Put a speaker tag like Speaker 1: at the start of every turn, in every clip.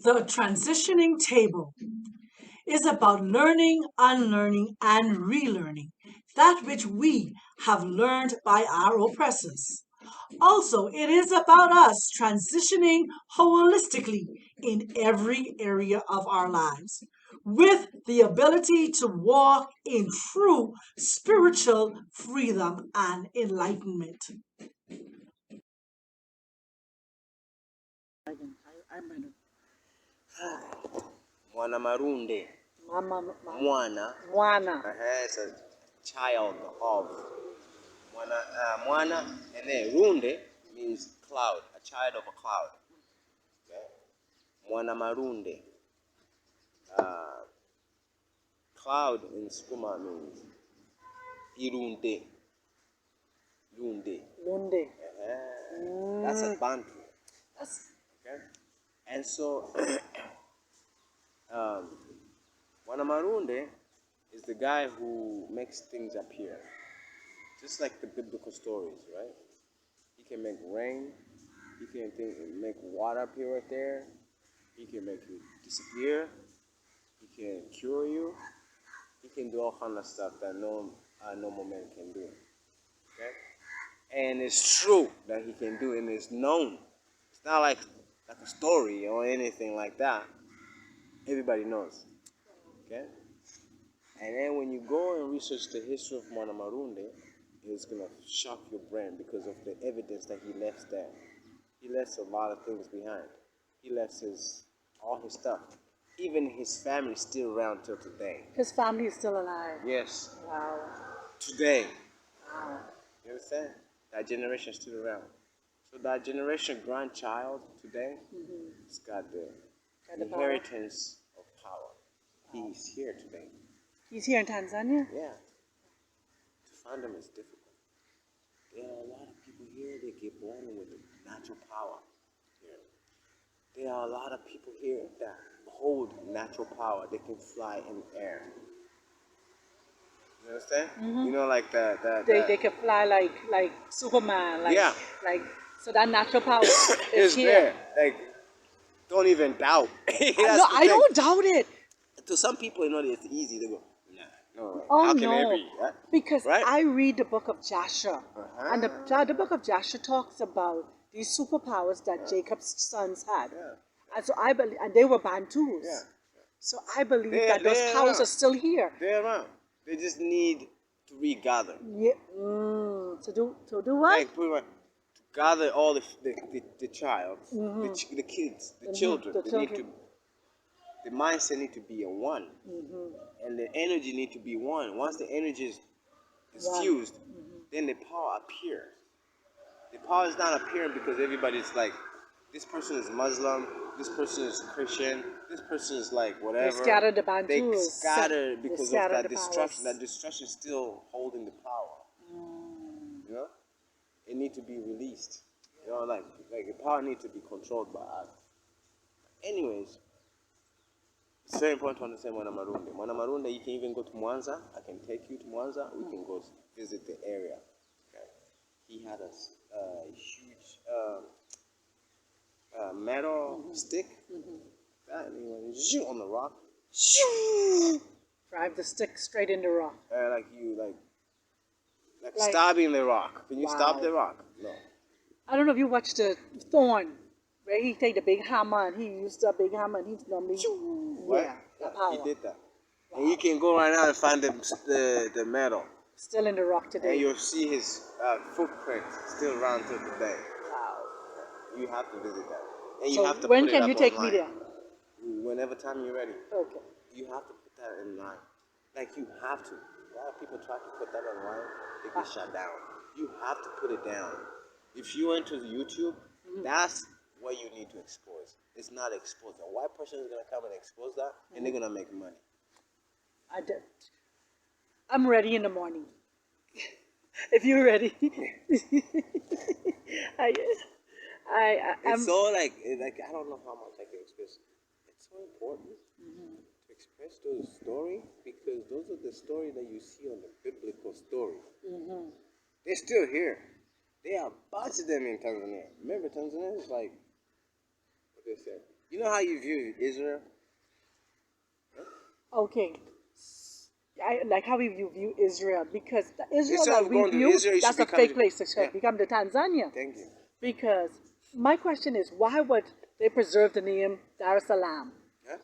Speaker 1: The transitioning table is about learning, unlearning, and relearning that which we have learned by our oppressors. Also, it is about us transitioning holistically in every area of our lives with the ability to walk in true spiritual freedom and enlightenment.
Speaker 2: Mwana marunde. Mwana. Is a child of. Mwana, and then runde means cloud, a child of a cloud. Okay? Mwana marunde. Cloud in Skuma means irunde. Lunde. That's a Bantu. Okay? And so, Wanamarunde is the guy who makes things appear. Just like the biblical stories, right? He can make rain. He can make water appear right there. He can make you disappear. He can cure you. He can do all kind of stuff that no normal man can do. Okay? And it's true that he can do it, and it's known. It's not like a story or anything like that. Everybody knows. Okay? And then when you go and research the history of Mwana Marunde, it's going to shock your brain because of the evidence that he left there. He left a lot of things behind. He left all his stuff. Even his family is still around till today.
Speaker 3: His family is still alive?
Speaker 2: Yes.
Speaker 3: Wow.
Speaker 2: Today.
Speaker 3: Wow.
Speaker 2: You understand? That generation is still around. So that generation grandchild today has got the inheritance of power. He's here today.
Speaker 3: He's here in Tanzania?
Speaker 2: Yeah. To find him is difficult. There are a lot of people here that get born with natural power here. There are a lot of people here that hold natural power. They can fly in the air. You understand?
Speaker 3: Mm-hmm.
Speaker 2: You know, like
Speaker 3: they can fly like Superman.
Speaker 2: Yeah.
Speaker 3: So that natural power
Speaker 2: is
Speaker 3: here.
Speaker 2: There. Like, don't even doubt.
Speaker 3: No, I don't doubt it.
Speaker 2: To some people, you know, it's easy. They go, no.
Speaker 3: Oh,
Speaker 2: How can
Speaker 3: no.
Speaker 2: it be? Right?
Speaker 3: Because
Speaker 2: right?
Speaker 3: I read the book of Joshua. And the book of Joshua talks about these superpowers that Jacob's sons had.
Speaker 2: Yeah.
Speaker 3: And so I believe, and they were Bantus.
Speaker 2: Yeah.
Speaker 3: So I believe that those powers are still here.
Speaker 2: They're around. They just need to regather.
Speaker 3: Yeah. To do what?
Speaker 2: Like, to gather all the child, the kids, the children. The mindset need to be a one, and the energy need to be one. Once the energy is fused, then the power appears. The power is not appearing because everybody's like, this person is Muslim, this person is Christian, this person is like whatever.
Speaker 3: They scatter the Bantus.
Speaker 2: They scatter because of that destruction. That destruction is still holding the power. You know, it needs to be released. You know, like the power needs to be controlled by us. Anyways, it's very important to understand Mwana Marunde. Mwana Marunde, you can even go to Mwanza. I can take you to Mwanza. We can go visit the area. Okay. He had a huge metal stick. And he went shoot on the rock.
Speaker 3: Drive the stick straight in the rock.
Speaker 2: Like stabbing the rock. Can you stop the rock? No.
Speaker 3: I don't know if you watched the Thorn, where he take the big hammer and he used the big hammer and he's normally
Speaker 2: He did that. Wow. And you can go right now and find the metal.
Speaker 3: Still in the rock today.
Speaker 2: And you'll see his footprint still around till today.
Speaker 3: Wow.
Speaker 2: You have to visit that. And
Speaker 3: you have to when can you take me there?
Speaker 2: Whenever time you're ready.
Speaker 3: Okay.
Speaker 2: You have to put that in line. Like, you have to. A lot of people try to put that online, they get shut down. You have to put it down. If you went to YouTube, that's what you need to expose. It's not exposed. A white person is going to come and expose that, and they're going to make money.
Speaker 3: I'm ready in the morning. If you're ready.
Speaker 2: It's so like, I don't know how much I can express. It's so important to express those stories, because those are the stories that you see on the biblical story. They're still here. There are a bunch of them in Tanzania. Remember, Tanzania is like, what they say, You know how you view Israel?
Speaker 3: Okay. I like how you view Israel, because the Israel
Speaker 2: Instead
Speaker 3: that
Speaker 2: of
Speaker 3: we
Speaker 2: going to
Speaker 3: view,
Speaker 2: Israel, you should
Speaker 3: that's a
Speaker 2: become.
Speaker 3: fake place. It
Speaker 2: Yeah.
Speaker 3: should become the Tanzania.
Speaker 2: Thank you.
Speaker 3: Because my question is, why would they preserve the name Dar es Salaam?
Speaker 2: Yeah.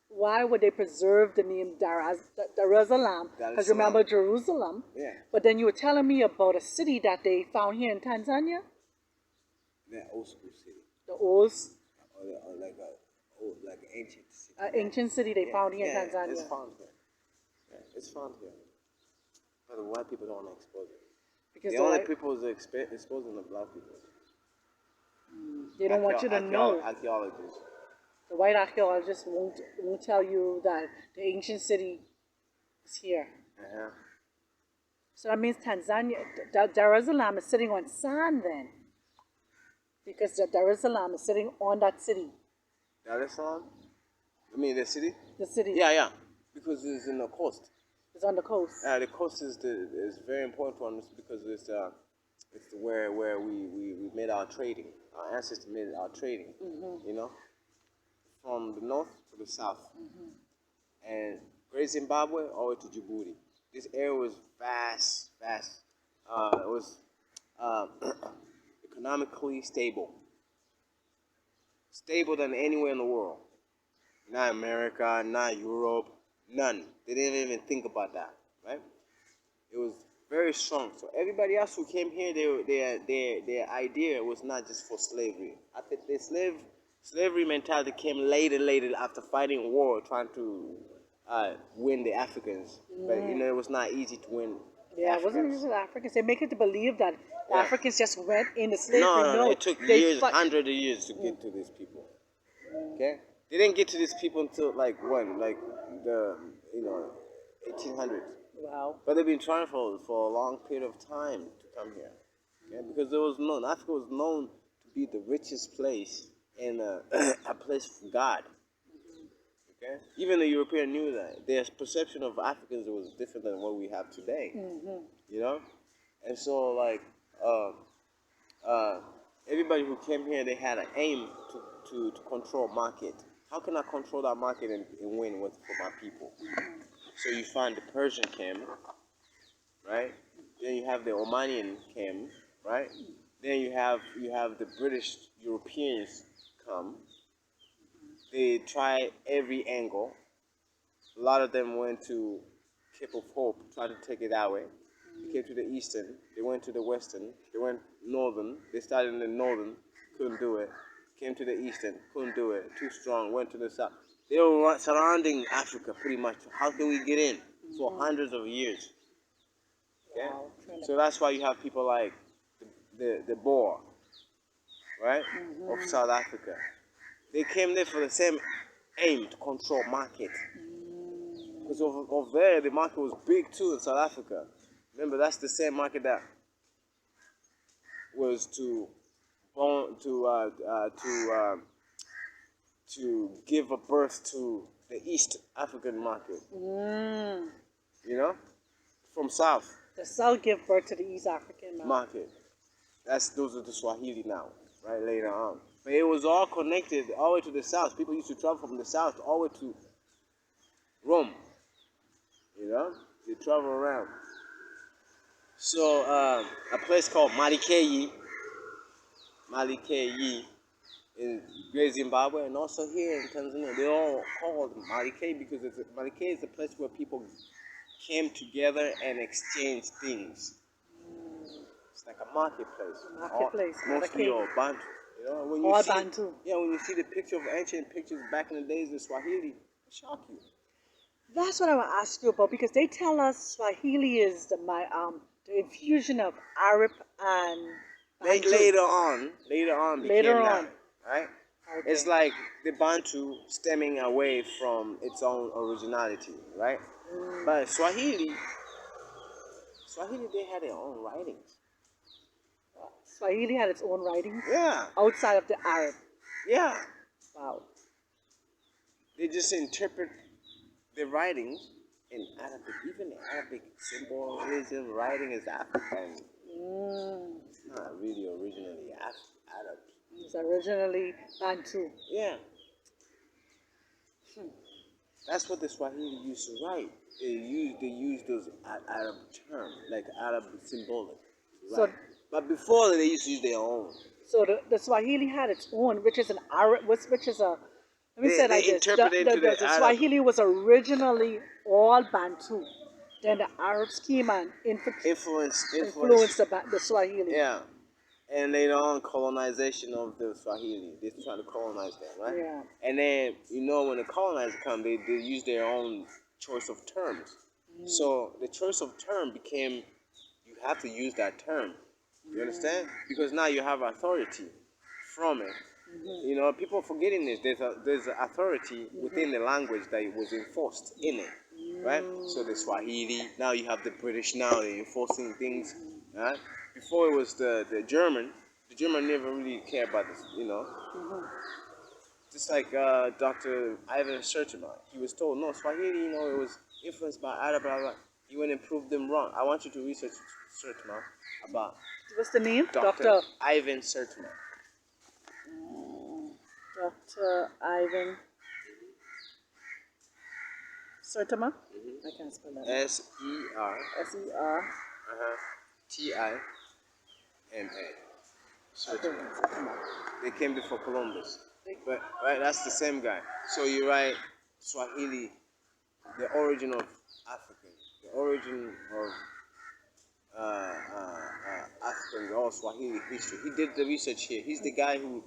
Speaker 3: Why would they preserve the name Dar es Salaam?
Speaker 2: Dar es
Speaker 3: Because
Speaker 2: Salaam.
Speaker 3: remember Jerusalem.
Speaker 2: Yeah.
Speaker 3: But then you were telling me about a city that they found here in Tanzania,
Speaker 2: That old school city,
Speaker 3: the old
Speaker 2: or like a old, like an ancient city.
Speaker 3: ancient city they
Speaker 2: Yeah.
Speaker 3: found here
Speaker 2: Yeah.
Speaker 3: in Tanzania.
Speaker 2: It's found here. Yeah. It's found here. But the white people don't want to expose it.
Speaker 3: Because
Speaker 2: The only people is exposing the black people.
Speaker 3: they don't want you to know.
Speaker 2: Archaeologists.
Speaker 3: The white archaeologists won't tell you that the ancient city is here.
Speaker 2: Uh-huh.
Speaker 3: So that means Tanzania, Dar es Salaam is sitting on sand then, because the Dar es Salaam is sitting on that city,
Speaker 2: Dar es Salaam? I mean the city?
Speaker 3: the city
Speaker 2: Yeah. Because it's in the coast.
Speaker 3: is on the coast.
Speaker 2: The coast is very important to us because it's where we made our trading. Our ancestors made our trading. You know, from the north to the south, and Great Zimbabwe all the way to Djibouti. This area was vast. It was um, economically stable than anywhere in the world. Not America, not Europe, none. They didn't even think about that, right? It was very strong. So everybody else who came here, their idea was not just for slavery. I think the slavery mentality came later after fighting war, trying to win the Africans. But it was not easy to win.
Speaker 3: Yeah, it wasn't just the Africans. They make it to believe that the
Speaker 2: Yeah.
Speaker 3: Africans just went into slavery.
Speaker 2: No. It took
Speaker 3: they
Speaker 2: years,
Speaker 3: fought-
Speaker 2: hundreds of years to get to these people. Okay, they didn't get to these people until like the 1800s.
Speaker 3: Wow.
Speaker 2: But they've been trying for a long period of time to come here. Okay? Because Africa was known to be the richest place and a place for God. Okay, even the European knew that. Their perception of Africans was different than what we have today. You know, and so like uh, everybody who came here, they had an aim to control market. How can I control that market and win for my people? So you find the Persian came, right? Then you have the Omanian came, right? Then you have the British Europeans come. They try every angle. A lot of them went to Cape of Hope, tried to take it that way. They came to the eastern. They went to the western. They went northern. They started in the northern, couldn't do it. Came to the eastern, couldn't do it. Too strong. Went to the south. They were surrounding Africa pretty much. How can we get in? For hundreds of years. Okay?
Speaker 3: Wow.
Speaker 2: So that's why you have people like the Boer, right? Of South Africa. They came there for the same aim to control market. Because over there, the market was big too in South Africa. Remember, that's the same market that was to give a birth to the East African market. You know, from South
Speaker 3: The South give birth to the East African
Speaker 2: market. Those are the Swahili now, right? Later on, but it was all connected all the way to the South. People used to travel from the South all the way to Rome. You know, they travel around. So a place called Malikeyi in Great Zimbabwe, and also here in Tanzania, they all called Malikeyi because Malikeyi is a place where people came together and exchanged things. It's like a marketplace. Mostly all Bantu. You know, when you
Speaker 3: All
Speaker 2: see,
Speaker 3: Bantu.
Speaker 2: yeah, when you see the picture of ancient pictures back in the days of Swahili, it shock you.
Speaker 3: That's what I want to ask you about, because they tell us Swahili is the infusion of Arab and Bantu.
Speaker 2: Later on became that, right?
Speaker 3: Okay.
Speaker 2: It's like the Bantu stemming away from its own originality, right? But Swahili, they had their own writings.
Speaker 3: Swahili had its own writings.
Speaker 2: Yeah.
Speaker 3: Outside of the Arab.
Speaker 2: Yeah.
Speaker 3: Wow.
Speaker 2: They just interpret the writings in Arabic. Even Arabic symbolism writing is African. It's not really originally Arab.
Speaker 3: It's originally Bantu.
Speaker 2: Yeah, that's what the Swahili used to write. They used those Arab terms, like Arab symbolic,
Speaker 3: So,
Speaker 2: right? But before they used to use their own.
Speaker 3: so the Swahili had its own, which is an Arab, which is a. Let me say it
Speaker 2: They
Speaker 3: like this:
Speaker 2: interpreted into the
Speaker 3: the
Speaker 2: Arab
Speaker 3: Swahili was originally all Bantu. Then the Arabs came and
Speaker 2: influence.
Speaker 3: influenced the Swahili.
Speaker 2: Yeah, and later on colonization of the Swahili. They trying to colonize them, right?
Speaker 3: Yeah.
Speaker 2: And then when the colonizers come, they use their own choice of terms. So the choice of term became you have to use that term. You understand? Because now you have authority from it. People forgetting this. There's authority within the language that was enforced in it, right? So the Swahili. Now you have the British. Now they're enforcing things. Right? Before it was the German. The German never really cared about this. Just like Dr. Ivan Sertima, he was told no Swahili. It was influenced by Arab. Blah, blah. He went and proved them wrong. I want you to research Sertima about
Speaker 3: What's the name?
Speaker 2: Dr. Ivan Sertima.
Speaker 3: Dr. Ivan Sertima. I can't spell that.
Speaker 2: Sertima.
Speaker 3: Sertima.
Speaker 2: Sertima. They came before Columbus. But right, that's the same guy. So you write Swahili, the origin of African, the origin of African or Swahili history. He did the research here. He's the guy who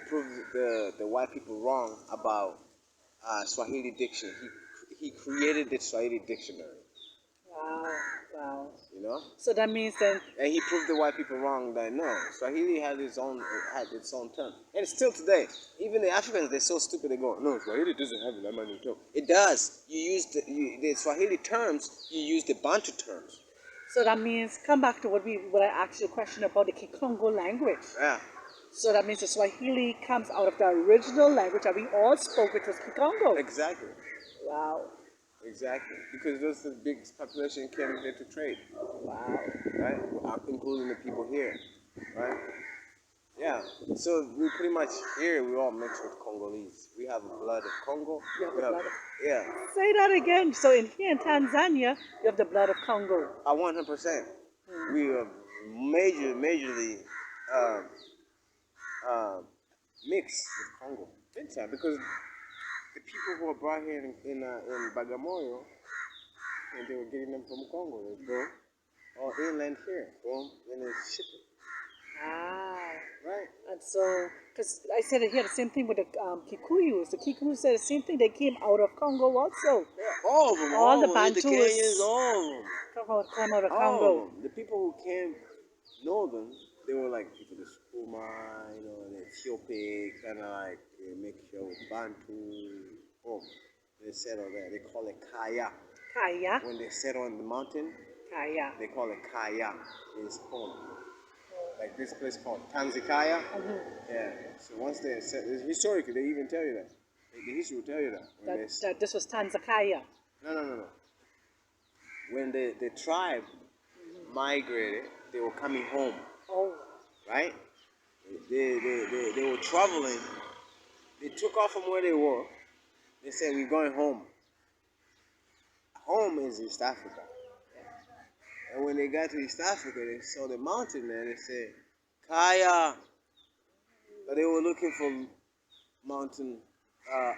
Speaker 2: proved the white people wrong about Swahili diction. He created the Swahili dictionary.
Speaker 3: Wow.
Speaker 2: You know.
Speaker 3: So that means then.
Speaker 2: And he proved the white people wrong that no, Swahili had its own term, and still today, even the Africans they're so stupid they go no, Swahili doesn't have that many terms. It does. You use the Swahili terms. You use the Bantu terms.
Speaker 3: So that means come back to what I asked you a question about the Kikongo language.
Speaker 2: Yeah.
Speaker 3: So that means the Swahili comes out of the original language that we all spoke, which was Kikongo.
Speaker 2: Exactly.
Speaker 3: Wow.
Speaker 2: Exactly, because those the big population came here to trade.
Speaker 3: Wow.
Speaker 2: Right, including the people here, right? Yeah. So we pretty much here we all mix with Congolese. We have the blood of Congo. Yeah.
Speaker 3: Say that again. So here in Tanzania, you have the blood of Congo.
Speaker 2: 100%. We are majorly mixed with Congo. Big time, because the people who are brought here in Bagamoyo, and they were getting them from Congo, they go or inland here, boom, and they ship it. Right.
Speaker 3: And so, because I said it here, the same thing with the Kikuyus. The Kikuyus said the same thing. They came out of Congo also.
Speaker 2: Yeah, all of them.
Speaker 3: All the
Speaker 2: Bantus,
Speaker 3: Bantus.
Speaker 2: the Kenyans, all of them.
Speaker 3: Come out of
Speaker 2: All
Speaker 3: Congo.
Speaker 2: of them. The people who came northern, they were like people of Skuma, and Ethiopic, kind of like a mixture with Bantu. Boom. They settle there. They call it Kaya.
Speaker 3: Kaya.
Speaker 2: When they settle on the mountain,
Speaker 3: Kaya.
Speaker 2: they call it Kaya. It's home. Like this place called Tanzania. Yeah. So once they set, historically, they even tell you that. The history will tell you that.
Speaker 3: That this was Tanzania.
Speaker 2: No. When the tribe migrated, they were coming home.
Speaker 3: Oh.
Speaker 2: Right? They were traveling. They took off from where they were. They said, we're going home. Home is East Africa. And when they got to East Africa, they saw the mountain there. They said, Kaya. But they were looking for mountain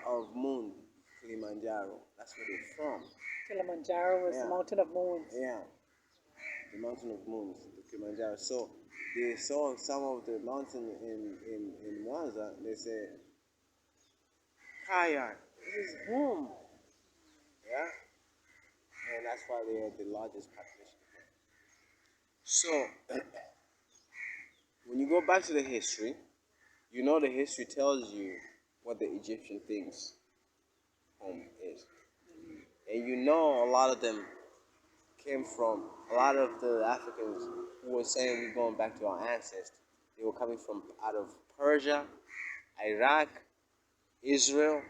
Speaker 2: of moon, Kilimanjaro. That's where they're from.
Speaker 3: Kilimanjaro is the mountain of moons.
Speaker 2: Yeah. The mountain of moons, the Kilimanjaro. So they saw some of the mountain in Mwanza. They said, Kaya, this is home. Yeah. And that's why they are the largest population. So, when you go back to the history, the history tells you what the Egyptian thinks home is. And a lot of them came from, a lot of the Africans who were saying we're going back to our ancestors, they were coming from out of Persia, Iraq, Israel,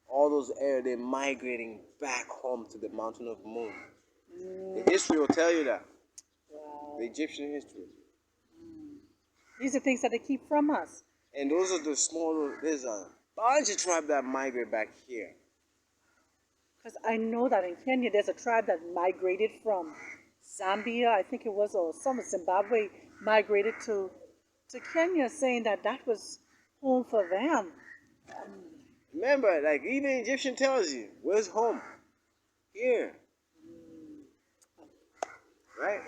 Speaker 2: all those areas, they're migrating back home to the mountain of moon. The history will tell you that.
Speaker 3: Wow.
Speaker 2: The Egyptian history.
Speaker 3: These are things that they keep from us.
Speaker 2: And those are the smaller. There's a bunch of tribes that migrate back here.
Speaker 3: Because I know that in Kenya, there's a tribe that migrated from Zambia, I think it was, or some Zimbabwe, migrated to Kenya, saying that that was home for them.
Speaker 2: Remember, like even Egyptian tells you, where's home? Here, right?